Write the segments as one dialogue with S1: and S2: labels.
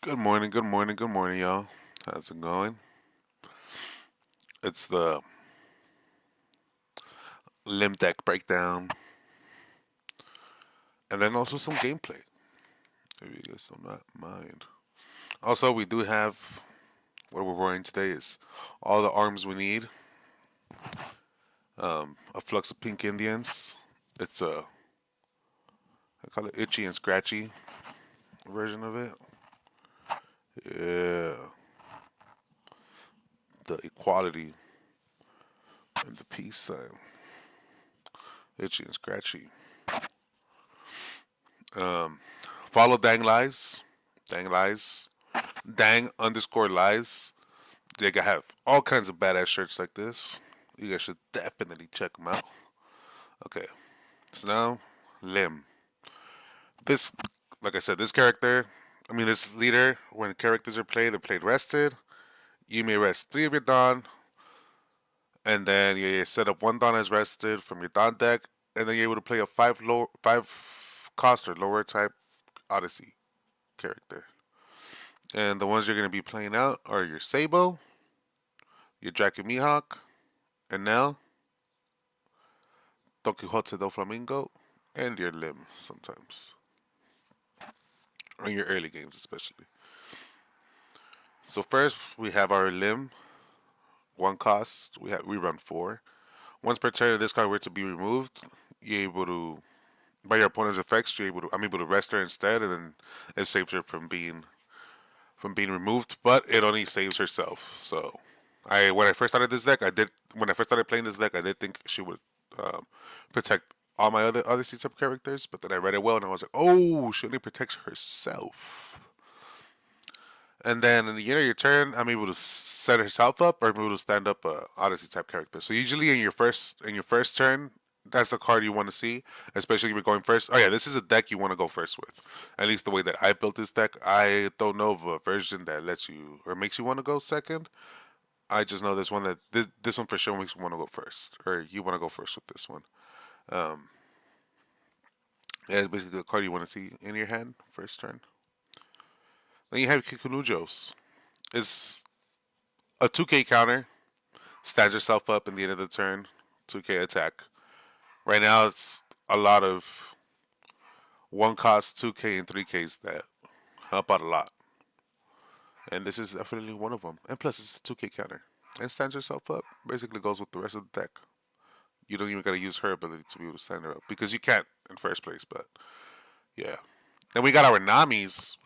S1: Good morning, good morning, good morning, y'all. How's it going? It's the limb deck breakdown, and then also some gameplay, if you guys do not mind. Also, we do have what we're wearing today is all the arms we need. A flux of pink Indians. It's I call it itchy and scratchy version of it. Yeah, the equality and the peace sign. Itchy and scratchy. Follow Dang Lies. Dang Lies. Dang underscore lies. They have all kinds of badass shirts like this. You guys should definitely check them out. Okay, so now Lim. This, like I said, this character. I mean, this leader. When characters are played, they're played rested. You may rest three of your Dawn, and then you set up one Dawn as rested from your Dawn deck, and then you're able to play a five cost or lower type Odyssey character. And the ones you're going to be playing out are your Sabo, your Draco Mihawk, and now Don Quixote del Flamingo, and your Lim sometimes. In your early games, especially. So, first, we have our Lim, one cost. We run four. Once per turn, if this card were to be removed, you're able to, by your opponent's effects, I'm able to rest her instead, and then it saves her from being removed, but it only saves herself. So, when I first started this deck, when I first started playing this deck, I did think she would um, protect all my other Odyssey type characters, but then I read it well and I was like, oh, she only protects herself. And then in the end of your turn, I'm able to set herself up, or I'm able to stand up a Odyssey type character. So usually in your first turn, that's the card you want to see, especially if you're going first. Oh yeah, this is a deck you want to go first with. At least the way that I built this deck, I don't know of a version that lets you or makes you want to go second. I just know this one for sure makes you want to go first, or you want to go first with this one. Um, yeah, it's basically the card you want to see in your hand first turn. Then you have Kikunujos. It's a 2K counter. Stands yourself up in the end of the turn. 2K attack. Right now, it's a lot of one cost 2K and 3Ks that help out a lot. And this is definitely one of them. And plus, it's a 2K counter. And stands yourself up. Basically goes with the rest of the deck. You don't even got to use her ability to be able to stand her up. Because you can't in first place, but yeah. Then we got our Namis.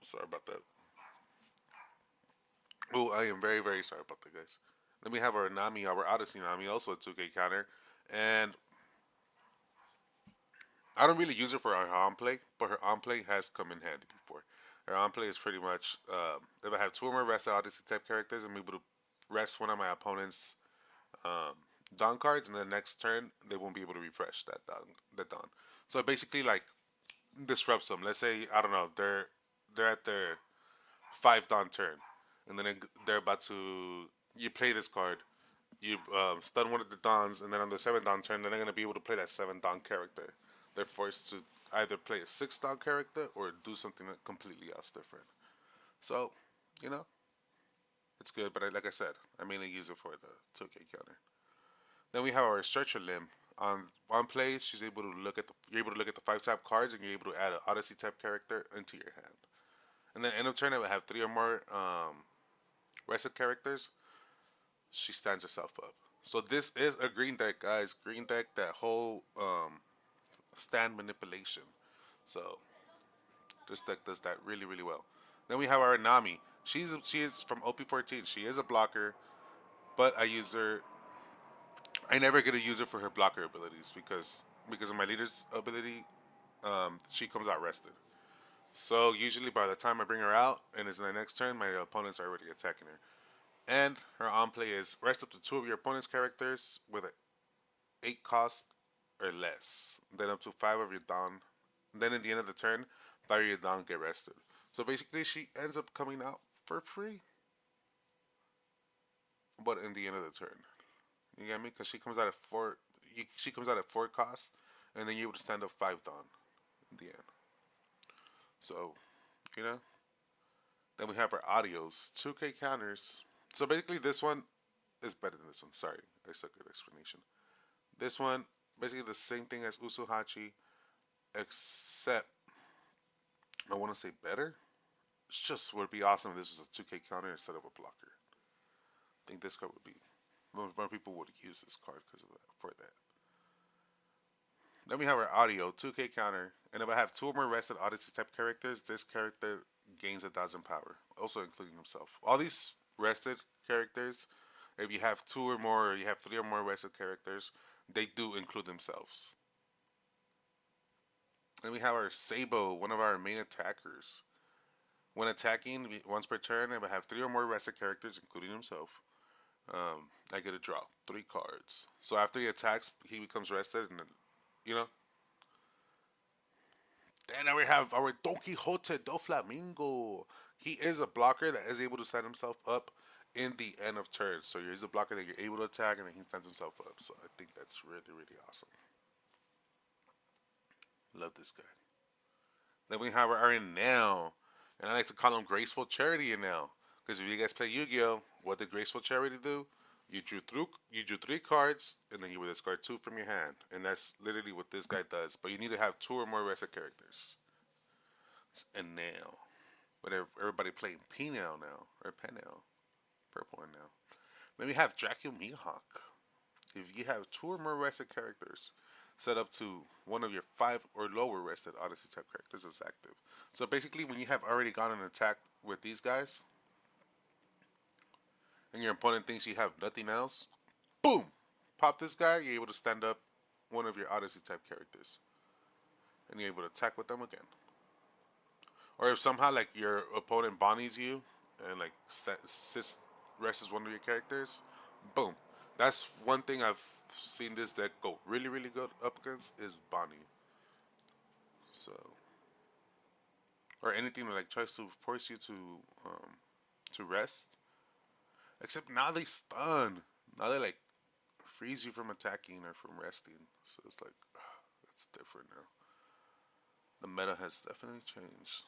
S1: Sorry about that. Oh, I am very, very sorry about that, guys. Then we have our Nami, our Odyssey Nami, also a 2K counter. And I don't really use her for her on play, but her on play has come in handy before. Her on play is pretty much if I have two or more rested Odyssey type characters, I'm able to rest one of my opponent's um, Dawn cards, and the next turn they won't be able to refresh that Dawn. So it basically like disrupts them. Let's say I don't know they're at their five Dawn turn, and then they're about to you play this card. You stun one of the Dons, and then on the seventh Dawn turn, they're not going to be able to play that seventh Dawn character. They're forced to either play a sixth Dawn character or do something completely else different. So, you know, it's good, but like I said, I mainly use it for the 2K counter. Then we have our Searcher Limb. On play, she's able to look at the you're able to look at the five tap cards, and you're able to add an Odyssey type character into your hand. And then end of turn, it will have three or more rested characters. She stands herself up. So this is a green deck, guys. Green deck that whole stand manipulation. So this deck does that really really well. Then we have our Nami. She is from OP15. She is a blocker, but I use her. I never get to use her for her blocker abilities because of my leader's ability. She comes out rested. So usually by the time I bring her out and it's in the next turn, my opponents are already attacking her. And her on play is rest up to two of your opponent's characters with an 8 cost or less. Then up to 5 of your Dawn. Then at the end of the turn, 5 of your Dawn get rested. So basically, she ends up coming out for free, but in the end of the turn. You get me? Because she comes out at 4. She comes out at 4 cost, and then you're able to stand up 5 Dawn in the end. So You know. Then we have our audios, 2K counters. So basically, this one is better than this one. Sorry, that's a good explanation. This one basically the same thing as Usuhachi, except I want to say better. It's just would be awesome if this was a 2K counter instead of a blocker. I think this card would be more people would use this card because of that for that. Then we have our audio 2K counter, and if I have two or more rested Odyssey type characters, this character gains 1,000 power, also including himself. All these rested characters, if you have two or more, or you have three or more rested characters, they do include themselves. Then we have our Sabo, one of our main attackers. When attacking once per turn, if I have three or more rested characters, including himself, I get to draw 3 cards. So after he attacks, he becomes rested, and you know. Then we have our Don Quixote do Flamingo. He is a blocker that is able to stand himself up in the end of turn. So he's a blocker that you're able to attack, and then he stands himself up. So I think that's really, really awesome. Love this guy. Then we have our now, and I like to call him Graceful Charity now, because if you guys play Yu-Gi-Oh, what did Graceful Charity do? You drew 3 cards, and then you would discard 2 from your hand, and that's literally what this guy does. But you need to have 2 or more rested characters. And now, but everybody playing P now or Penel, purple one now. Then we have Dracula Mihawk. If you have 2 or more rested characters, set up to one of your 5 or lower rested Odyssey type characters is active. So basically, when you have already gotten an attack with these guys, and your opponent thinks you have nothing else, boom, pop this guy. You're able to stand up one of your Odyssey type characters, and you're able to attack with them again. Or if somehow like your opponent bonies you and like sits rests one of your characters, boom. That's one thing I've seen this deck go really really good up against is Bonnie. So or anything that like tries to force you to rest. Except now they stun. Now they like freeze you from attacking or from resting. So it's like it's different now. The meta has definitely changed.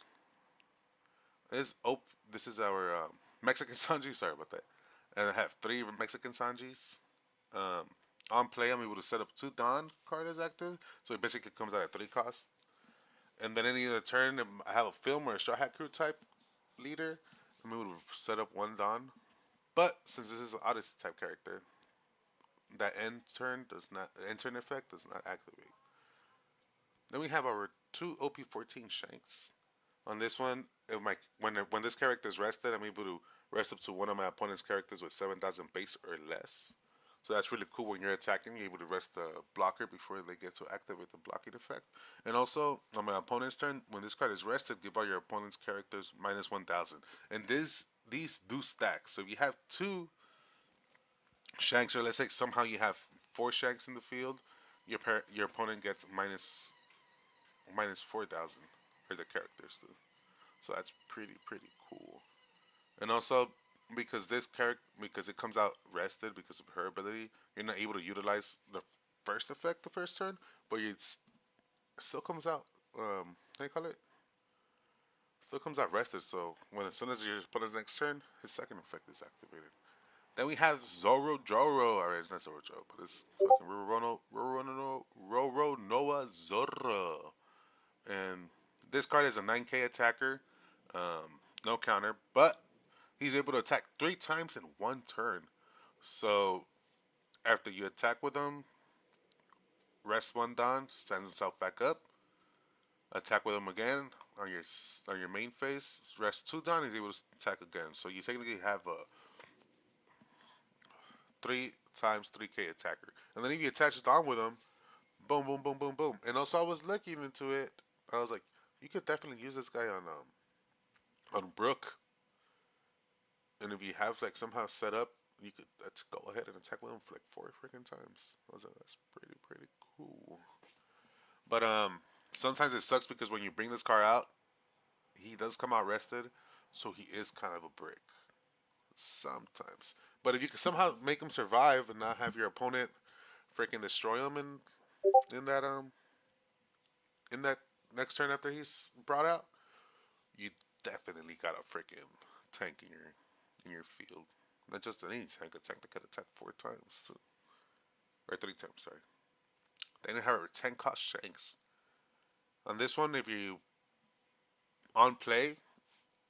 S1: This is our Mexican Sanji. Sorry about that. And I have 3 Mexican Sanjis. Um, on play, I'm able to set up 2 Dawn card as active, so it basically comes out at 3 cost. And then any other turn, I have a film or a Straw Hat Crew type leader, I'm able to set up 1 Dawn. But since this is an Odyssey type character, that end turn effect does not activate. Then we have our 2 OP14 Shanks. On this one, if my when this character is rested, I'm able to rest up to one of my opponent's characters with 7,000 base or less. So that's really cool when you're attacking. You're able to rest the blocker before they get to activate the blocking effect. And also, on my opponent's turn, when this card is rested, give all your opponent's characters minus 1,000. And these do stack. So if you have 2 Shanks, or let's say somehow you have 4 Shanks in the field, your opponent gets minus 4,000, or the characters do. So that's pretty cool. And also because it comes out rested because of her ability, you're not able to utilize the first effect the first turn, but it still comes out. How do you call it? Still comes out rested. So when as soon as your opponent's next turn, his second effect is activated. Then we have Zoro Joro. Alright, it's not Zoro Joro, but it's fucking Roro Noah Zoro. And this card is a 9K attacker, no counter, but he's able to attack 3 times in 1 turn. So after you attack with him, rest 1 down, stands himself back up, attack with him again on your main phase, rest 2 down, he's able to attack again. So you technically have a 3 times 3K attacker. And then if you attach Dawn with him, boom, boom, boom, boom, boom. And also I was looking into it. I was like, you could definitely use this guy on Brook. And if you have like somehow set up, you could go ahead and attack with him for like 4 freaking times. That's pretty cool. But sometimes it sucks because when you bring this car out, he does come out rested, so he is kind of a brick sometimes. But if you can somehow make him survive and not have your opponent freaking destroy him in that next turn after he's brought out, you definitely got a freaking tank in your field. Not just any tank, a tank that could attack 4 times too. Or 3 times, sorry. They didn't have 10 cost shanks. On this one, if you on play,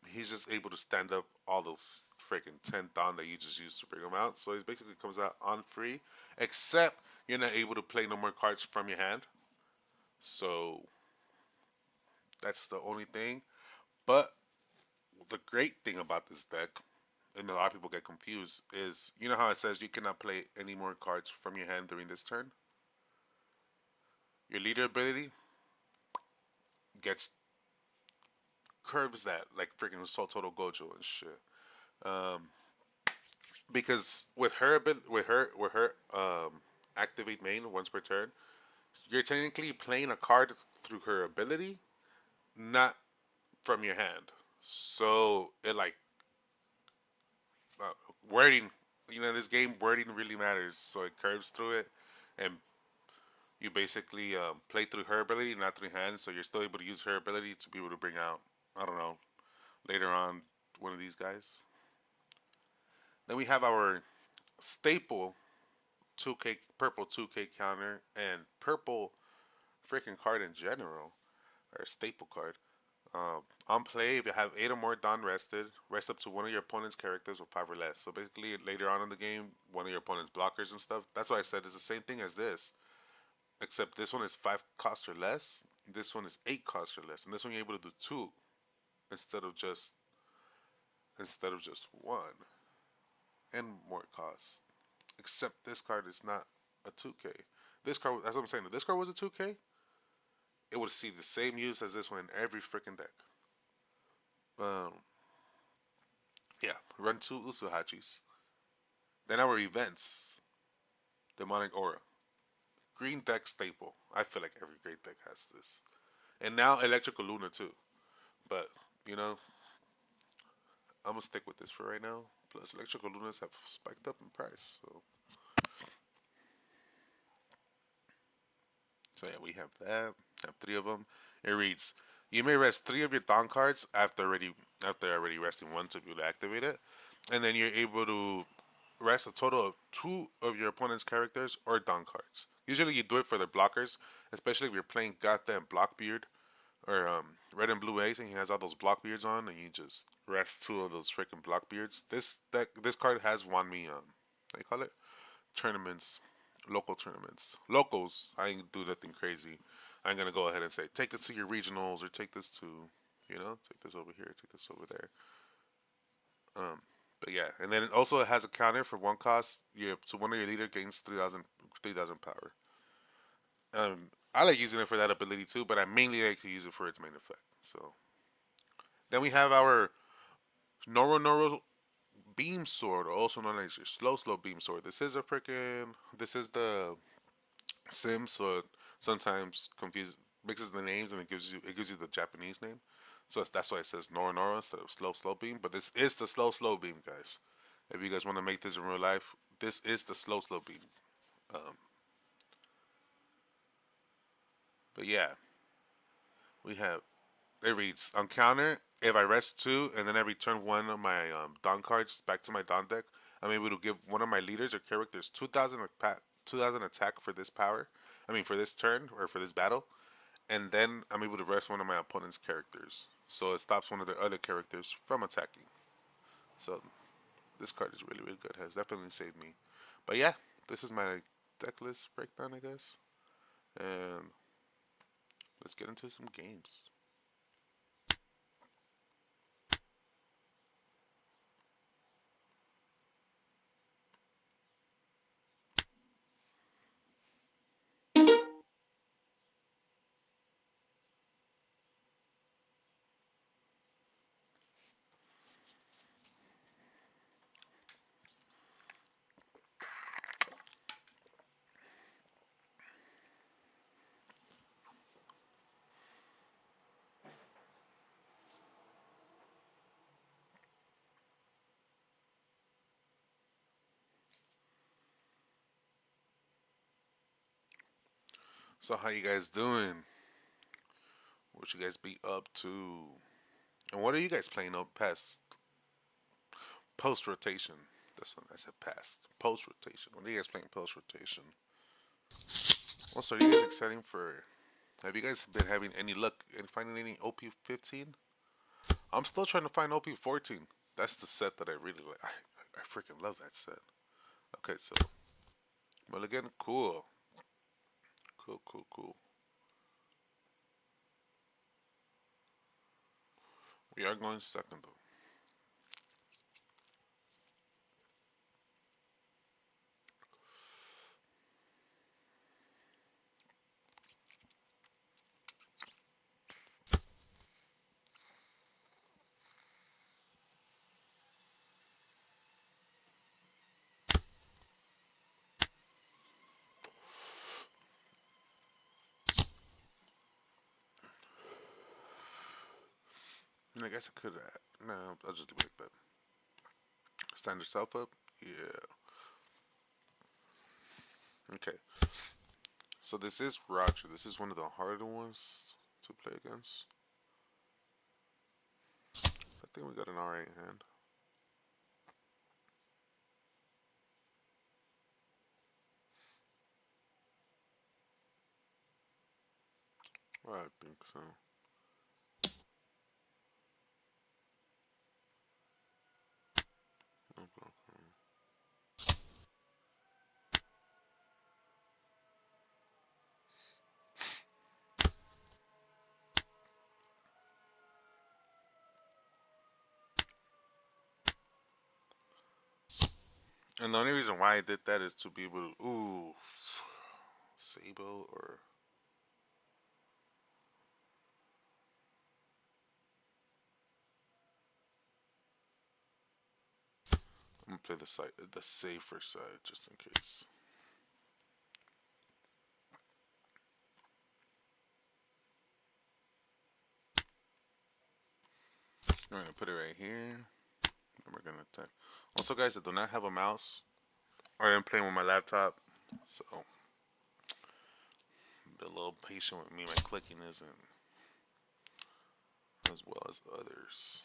S1: he's just able to stand up all those freaking 10 down that you just used to bring him out. So he basically comes out on free, except you're not able to play no more cards from your hand. So that's the only thing. But the great thing about this deck, and a lot of people get confused, is you know how it says you cannot play any more cards from your hand during this turn? Your leader ability gets curves that like freaking Soul Total Gojo and shit. Because with her activate main once per turn, you're technically playing a card through her ability, not from your hand. So it like uh, wording, in this game, wording really matters. So it curves through it, and you basically play through her ability, not through hand. So you're still able to use her ability to be able to bring out, I don't know, later on one of these guys. Then we have our staple 2K purple 2K counter and purple freaking card in general, or staple card. On play, if you have 8 or more Dawn rested, rest up to one of your opponent's characters with 5 or less. So basically, later on in the game, one of your opponent's blockers and stuff. That's why I said it's the same thing as this, except this one is 5 cost or less. This one is 8 cost or less, and this one you're able to do two instead of just one and more cost. Except this card is not a 2K. This card, that's what I'm saying. If this card was a 2K, it would see the same use as this one in every freaking deck. Um, yeah, run 2 Usuhachis. Then our events, Demonic Aura. Green deck staple. I feel like every great deck has this. And now Electrical Luna too. But, you know, I'm going to stick with this for right now. Plus, Electrical Lunas have spiked up in price. So yeah, we have that. Have 3 of them. It reads, you may rest 3 of your Dawn cards after already resting one to be able to activate it. And then you're able to rest a total of 2 of your opponent's characters or Dawn cards. Usually you do it for the blockers, especially if you're playing goddamn Blockbeard or Red and Blue Ace and he has all those Blockbeards on and you just rest 2 of those freaking Blockbeards. This card has won me what do you call it? Tournaments, local tournaments. Locals, I ain't do nothing crazy. I ain't gonna go ahead and say take this to your regionals or take this to, take this over here, take this over there. But yeah, and then it also has a counter for 1 cost. To one of your leader gains 3,000 power. I like using it for that ability too, but I mainly like to use it for its main effect. So then we have our Noro Beam Sword, also known as your slow Beam Sword. This is the Sim, so it sometimes mixes the names and it gives you the Japanese name. So that's why it says Noro instead of slow beam. But this is the slow beam, guys. If you guys want to make this in real life, this is the slow beam. Um, but yeah, we have it reads on counter. If I rest 2 and then I return one of my Dawn cards back to my Dawn deck, I'm able to give one of my leaders or characters 2,000 attack for this power. I mean for this turn or for this battle, and then I'm able to rest one of my opponent's characters. So it stops one of the other characters from attacking. So this card is really, really good. Has definitely saved me. But yeah, this is my deck list breakdown, I guess. And let's get into some games. So how you guys doing? What you guys be up to? And what are you guys playing up past post rotation? That's what I said past. Post rotation. What are you guys playing post rotation? Also, are you guys excited for. Have you guys been having any luck in finding any OP15? I'm still trying to find OP14. That's the set that I really like. I freaking love that set. Okay, so. Well, again, cool. Cool, cool, cool. We are going second, though. And I guess I could. No, I'll just leave it like that. Stand yourself up. Yeah. Okay. So this is Roger. This is one of the harder ones to play against. I think we got an alright hand. I think so. Okay. And the only reason why I did that is to be able to, Sabo or I'm gonna play the safer side, just in case. I'm gonna put it right here, and we're gonna attack. Also, guys, I do not have a mouse, or I'm playing with my laptop, so be a little patient with me. My clicking isn't as well as others.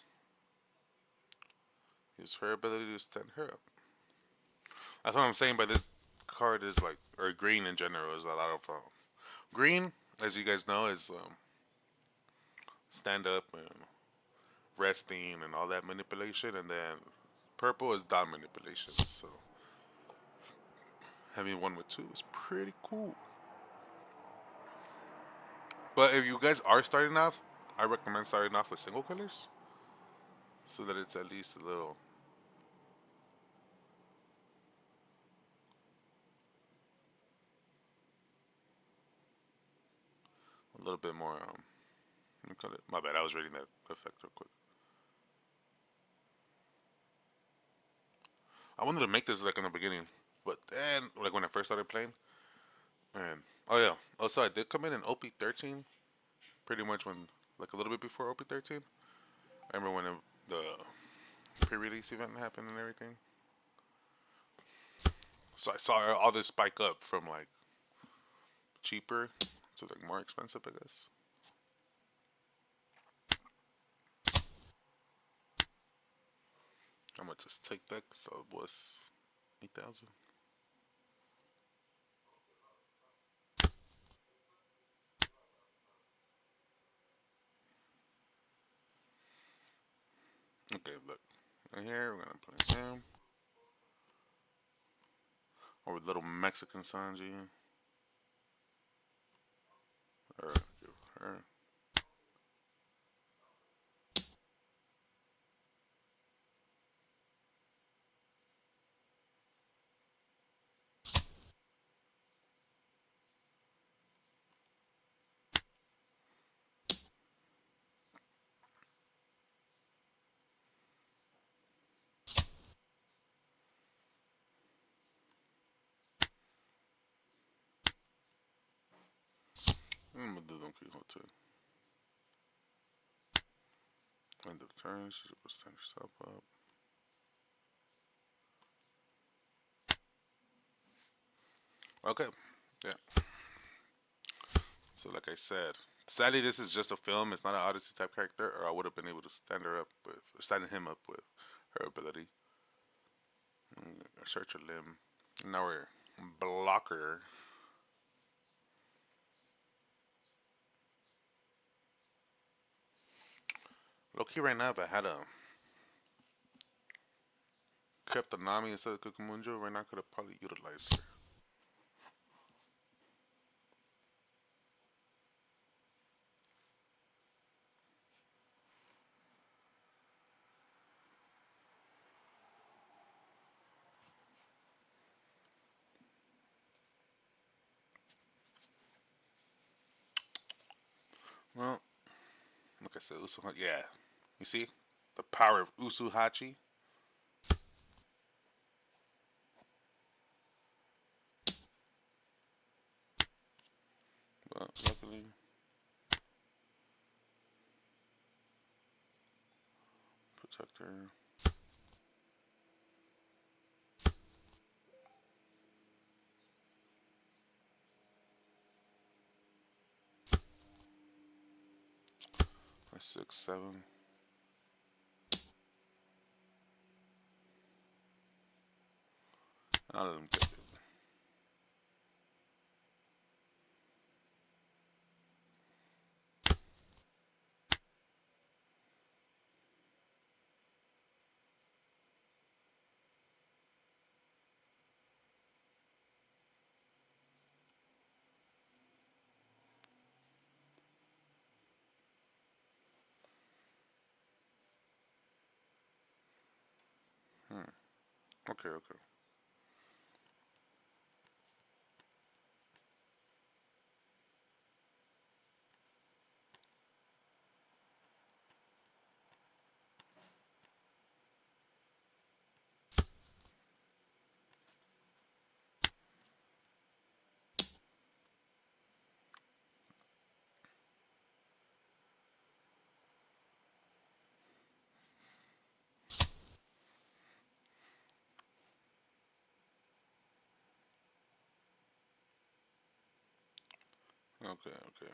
S1: Use her ability to stand her up. That's what I'm saying. By this card is like, or green in general is a lot of green, as you guys know, is stand up and resting and all that manipulation, and then purple is dot manipulation. So having one with two is pretty cool. But if you guys are starting off, I recommend starting off with single colors, so that it's at least a little bit more. My bad, I was reading that effect real quick. I wanted to make this like in the beginning, but then like when I first started playing, and oh yeah, also I did come in OP13, pretty much when like a little bit before OP13. I remember when the pre-release event happened and everything. So I saw all this spike up from like cheaper to like more expensive, I guess. I'm gonna just take that because that was 8,000. Okay, look. Right here, we're gonna play him. Or with little Mexican Sanji. Or give her. I'm gonna do Don Quixote. End of turn, she will stand herself up. Okay, yeah. So like I said, Sadly, this is just a film. It's not an Odyssey type character, or I would have been able to stand him up with her ability. Search a limb. Now we're blocker. Low key right now, if I had a kept the Nami instead of Kukumunjo, right now I could have probably utilized her. Well, like I said, yeah. You see? The power of Usuhachi. But luckily, protector. That's 6, 7. I'll let him take it. Hmm. Okay, okay. Okay, okay.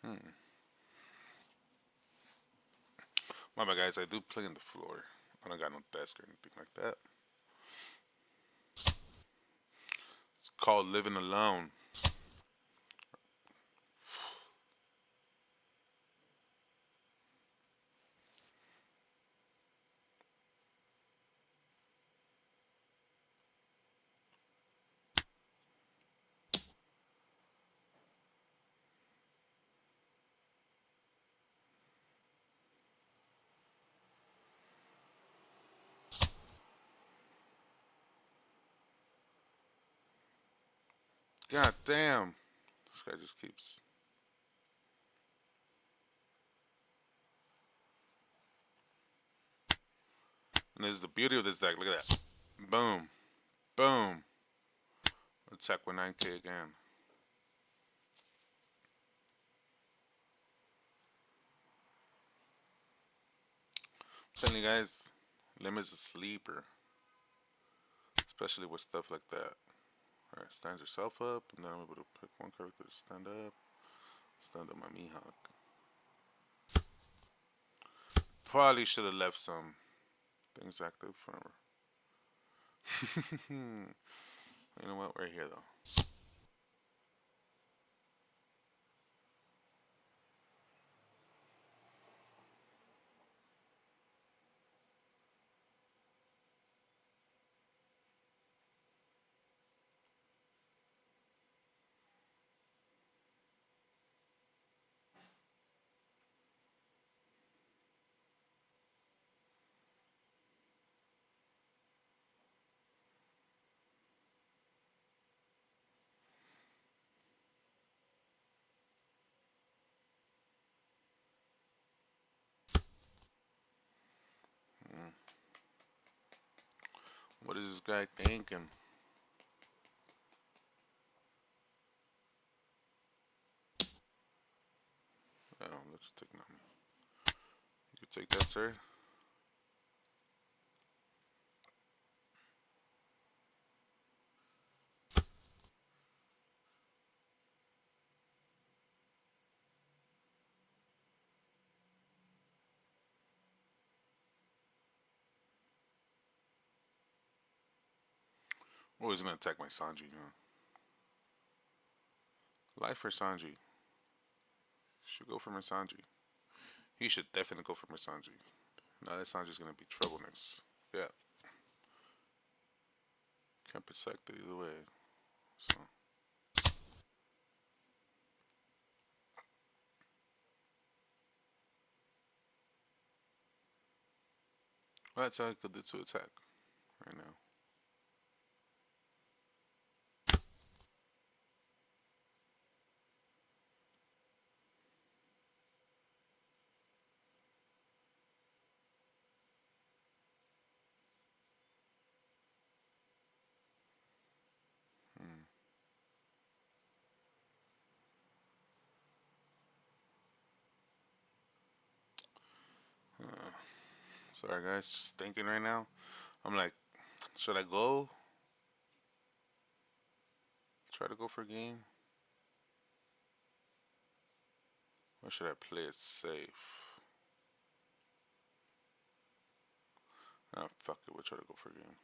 S1: Hmm. My bad, guys. I do play on the floor. I don't got no desk or anything like that. It's called living alone. God damn. This guy just keeps. And this is the beauty of this deck. Look at that. Boom. Boom. Attack with 9k again. I'm telling you guys, Lim is a sleeper. Especially with stuff like that. Alright, stands herself up, and then I'm able to pick one character to stand up. Stand up my Mihawk. Probably should have left some things active for her. You know what? We're here though. is this guy thinking? Oh, let's take Nami. You take that, sir. Oh, he's gonna attack my Sanji, huh? Life for Sanji. Should go for my Sanji. He should definitely go for my Sanji. Now that Sanji's gonna be trouble next. Yeah, can't protect it either way. So well, that's how I could do to attack right now. Hmm. Uh, sorry guys, just thinking right now. I'm like, should I go? Try to go for a game? Or should I play it safe? Ah, fuck it, we'll try to go for a game.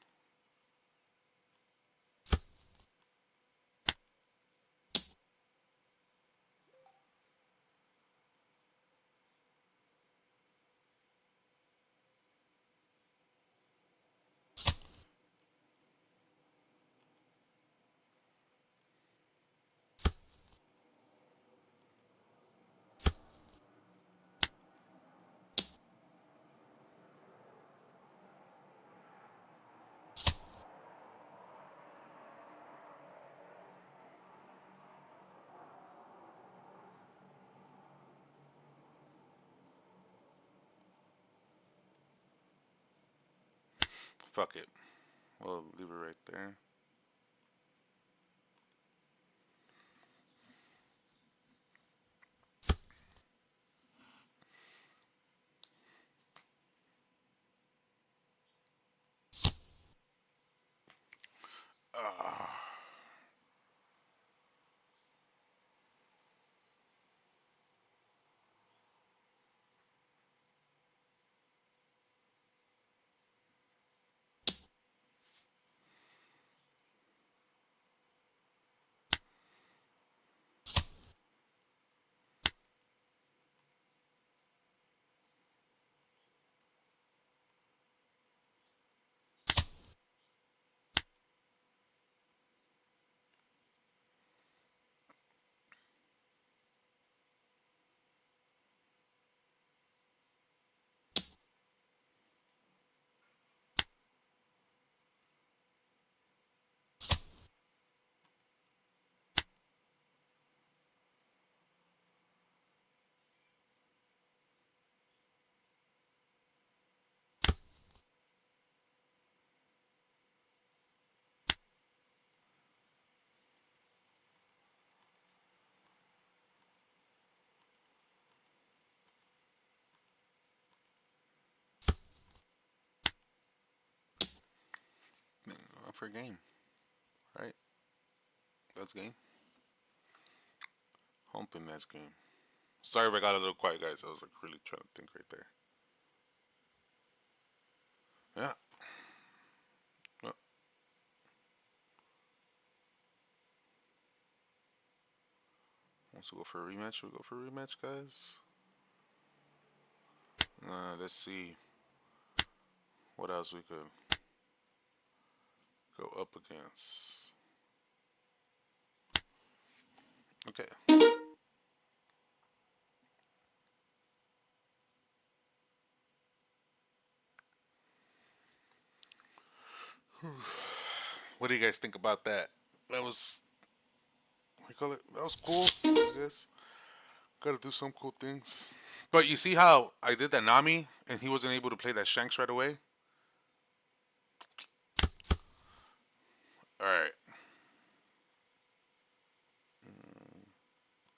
S1: Fuck it. We'll leave it right there. Ah, up for a game. Right? That's game. Hoping that's game. Sorry if I got a little quiet, guys. I was like really trying to think right there. Yeah. Well, wants to go for a rematch? We go for a rematch, guys. Let's see what else we could go up against. Okay. What do you guys think about that? That was what do you call it? That was cool. I guess gotta do some cool things. But you see how I did that Nami and he wasn't able to play that Shanks right away. All right.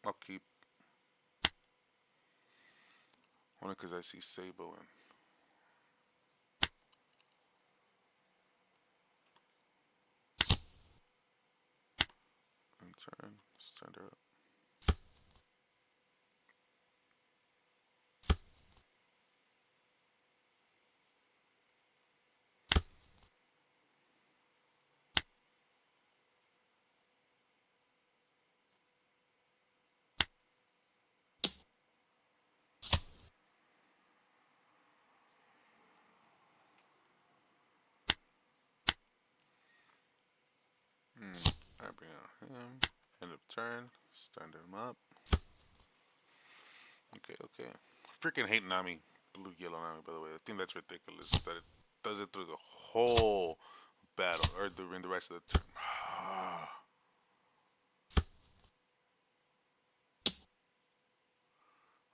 S1: I'll keep only because I see Sabo in turn. Stand her up. I bring out him. End of turn. Stand him up. Okay, okay. Freaking hate Nami. Blue yellow Nami, by the way. I think that's ridiculous that it does it through the whole battle or during the rest of the turn.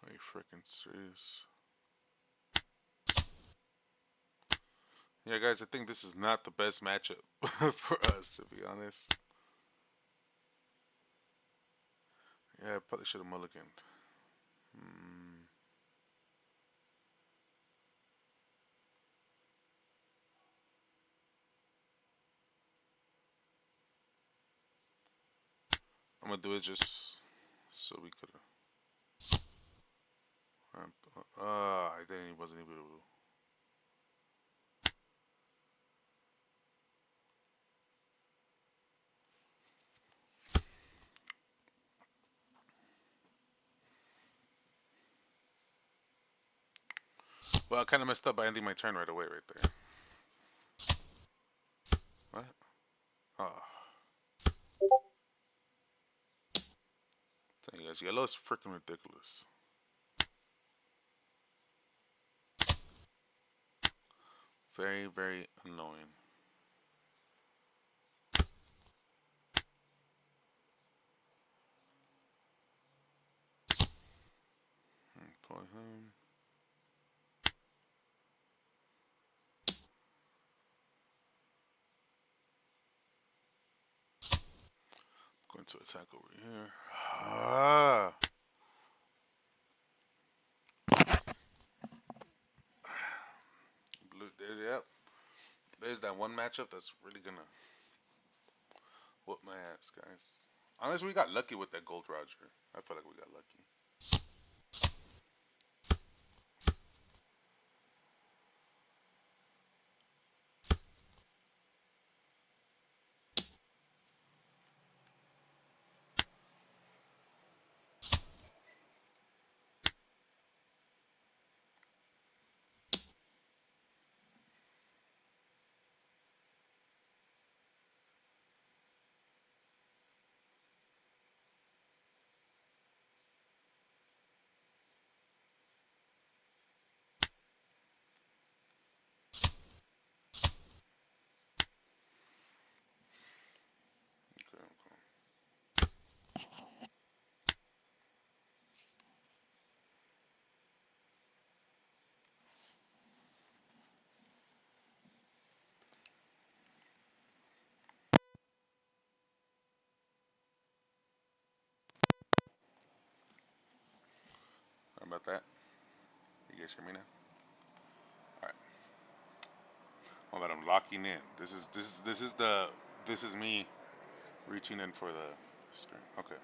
S1: Are you freaking serious? Yeah, guys, I think this is not the best matchup for us, to be honest. Yeah, I probably should have mulliganed. I'm gonna do it just so we could. I didn't. Wasn't able to. Well, I kind of messed up by ending my turn right away, right there. What? Oh, thank you guys. Yellow is freaking ridiculous. Very, very annoying. Pull him. Going to attack over here. Ah. Blue. There, yep. There's that one matchup that's really gonna whoop my ass, guys. Unless we got lucky with that Gold Roger. I feel like we got lucky. Okay, okay. How about that? You guys hear me now? All right. How about I'm locking in? This is me reaching in for the string. Okay.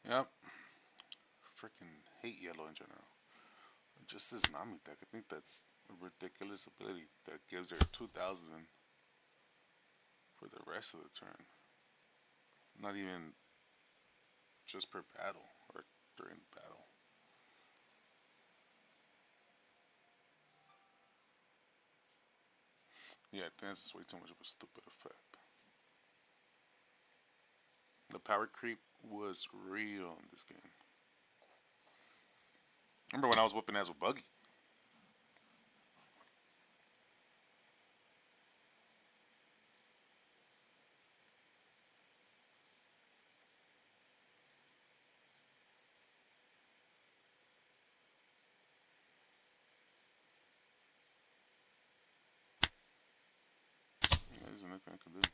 S1: Yep. Freaking hate yellow in general. Just this Nami deck. I think that's a ridiculous ability that gives her 2,000 for the rest of the turn. Not even just per battle or during battle. Yeah, that's way too much of a stupid effect. The power creep was real in this game. Remember when I was whooping ass with Buggy? There's nothing I could do.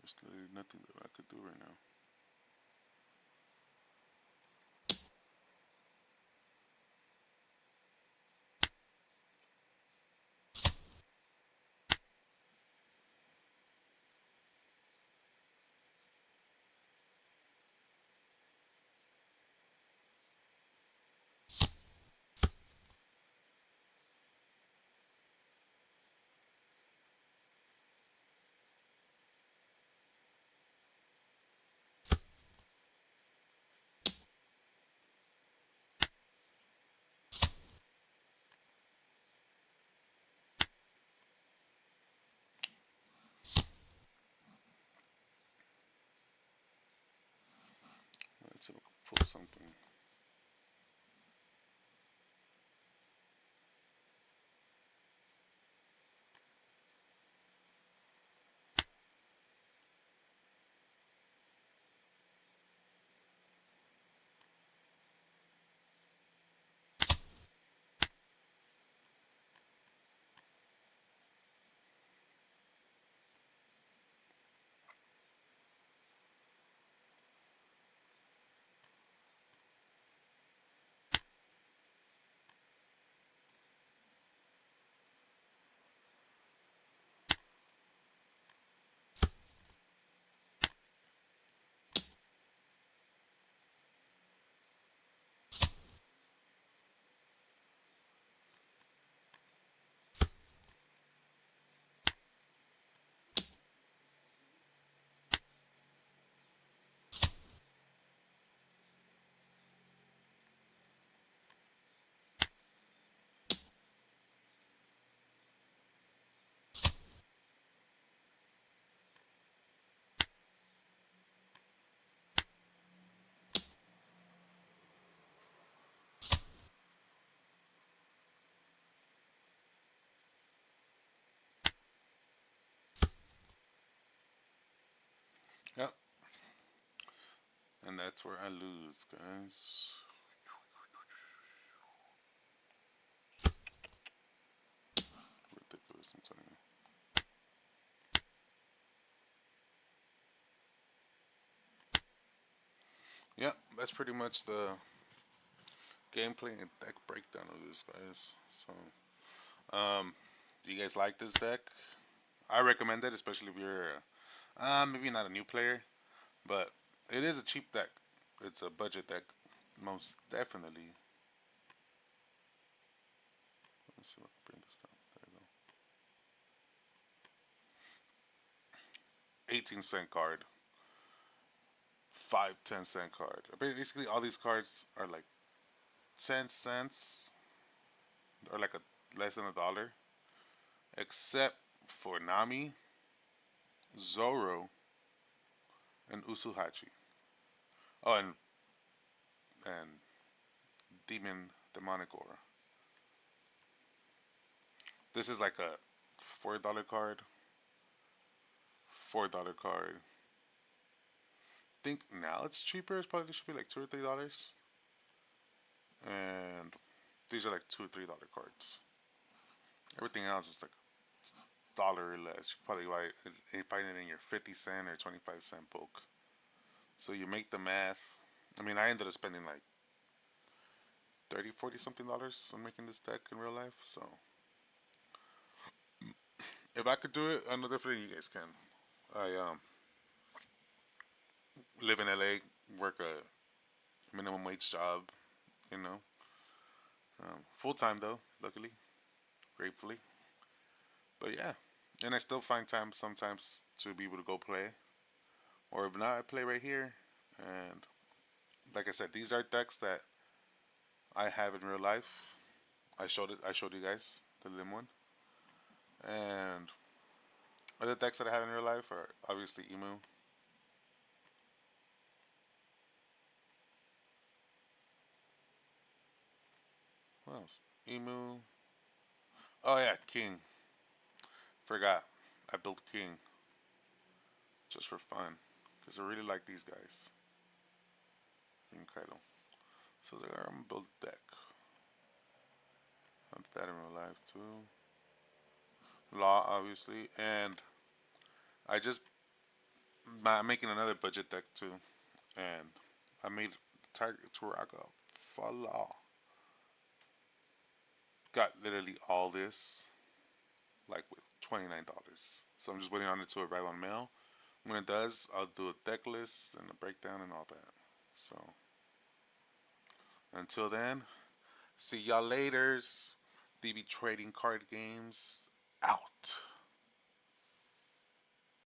S1: There's literally nothing that I could do right now. Let's see if I can pull something. Yep. And that's where I lose, guys. Ridiculous, I'm telling you. Yep, that's pretty much the gameplay and deck breakdown of this, guys. So, do you guys like this deck? I recommend it, especially if you're maybe not a new player, but it is a cheap deck. It's a budget deck, most definitely. Let me see if I can bring this down. There you go. 18-cent card, 5 10-cent card. Basically, all these cards are like 10 cents or like a less than $1, except for Nami, Zoro, and Usuhachi. Oh, and Demonic Aura. This is like a $4 card, $4 card. I think now it's cheaper. It's probably should be like $2 or $3, and these are like $2 or $3 cards. Everything else is like $1 or less. You probably find it in your 50 cent or 25 cent bulk. So you make the math. I mean, I ended up spending like 30, 40 something dollars on making this deck in real life. So if I could do it, I know definitely you guys can. I live in LA, work a minimum wage job, you know. Full time though, luckily, gratefully. But yeah, and I still find time sometimes to be able to go play, or if not, I play right here. And like I said, these are decks that I have in real life. I showed it. I showed you guys the lim one, and other decks that I have in real life are obviously Emu. What else? Emu. Oh yeah, King. Forgot. I built King just for fun because I really like these guys. King Kaido. So I was like, I'm gonna build a deck. I did that in real life too. Law, obviously, and I just I'm making another budget deck too, and I made target to where I go for law. Got literally all this like with $29. So I'm just waiting on it to arrive on mail. When it does, I'll do a deck list and a breakdown and all that. So until then, see y'all laters. DB Trading Card Games out.